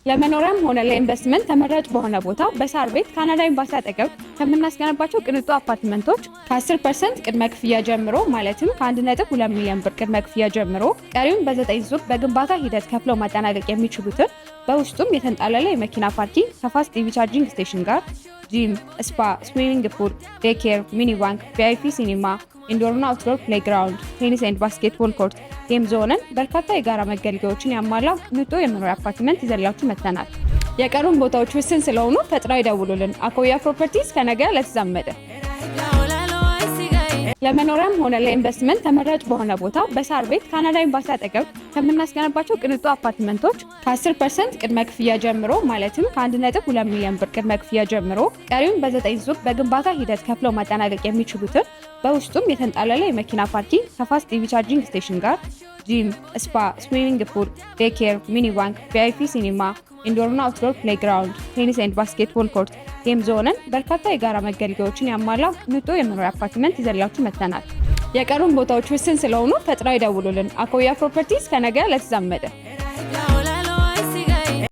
ለመኖሪያም ሆነ ለኢንቨስትመንት ተመራጭ በሆነ ቦታ በሳር ቤት ካናዳ ኤምባሲ አጠገብ ከምናስገነባቸው ቅንጡ አፓርትመንቶች ከ10% ቅድመ ክፍያ ጀምሮ ማለትም ከ1.2 ሚሊዮን ብር ቅድመ ክፍያ ጀምሮ ቀሪውን በ9 ዙር በግንባታ ሂደት ከፍለው ማጠናቀቅ የሚችሉትን በውስጡም የተንጣለለ የመኪና ፓርኪንግ ከፋስት ኢቪ ቻርጂንግ ስቴሽን ጋር ጂም፣ ስፓ፣ ስዊሚንግ ፑል፣ ዴይኬር፣ ሚኒ ባንክ፣ ቪአይፒ ሲኒማ፣ ኢንዶርና አውትዶር ፕሌይግራውንድ፣ ቴኒስ ኤንድ ባስኬትቦል ኮርት፣ ጌም ዞንን በርካታ የጋራ መገልገያዎችን ያሟላ ንጡ የመኖሪያ አፓርትመንት ይዘላችሁ መጥተናል። የቀሩን ቦታዎች ውስን ስለሆኑ ፈጥነው ይደውሉልን። አኮያ ፕሮፐርቲስ ከነገ ለተዛመደ ለመኖሪያም ሆነ ለኢንቨስትመንት ተመራጭ በሆነ ቦታ በሳር ቤት ካናዳ ኤምባሲ አጠገብ ከምናስገነባቸው ቅንጡ አፓርትመንቶች ከ10% ቅድመ ክፍያ ጀምሮ ማለትም ከ1.2 ሚሊዮን ብር ቅድመ ክፍያ ጀምሮ ቀሪውን በ9 ዙር በግንባታ ሂደት ከፍለው ማጠናቀቅ የሚችሉትን በውስጡም የተንጣለለ የመኪና ፓርኪንግ ከፋስት ኢቪ ቻርጂንግ ስቴሽን ጋር ጂም፣ ስፓ፣ ስዊሚንግ ፑል፣ ዴይኬር፣ ሚኒ ባንክ፣ ቪአይፒ ሲኒማ፣ ኢንዶርና አውትዶር ፕሌይግራውንድ፣ ቴኒስ ኤንድ ባስኬትቦል ኮርት፣ ጌም ዞንን በርካታ የጋራ መገልገያዎችን ያሟላ ንጡ የመኖሪያ አፓርትመንት ይዘላችሁ መጥተናል። የቀሩን ቦታዎች ውስን ስለሆኑ ፈጥነው ይደውሉልን። አኮያ ፕሮፐርቲስ ከነገ ለተዛመደ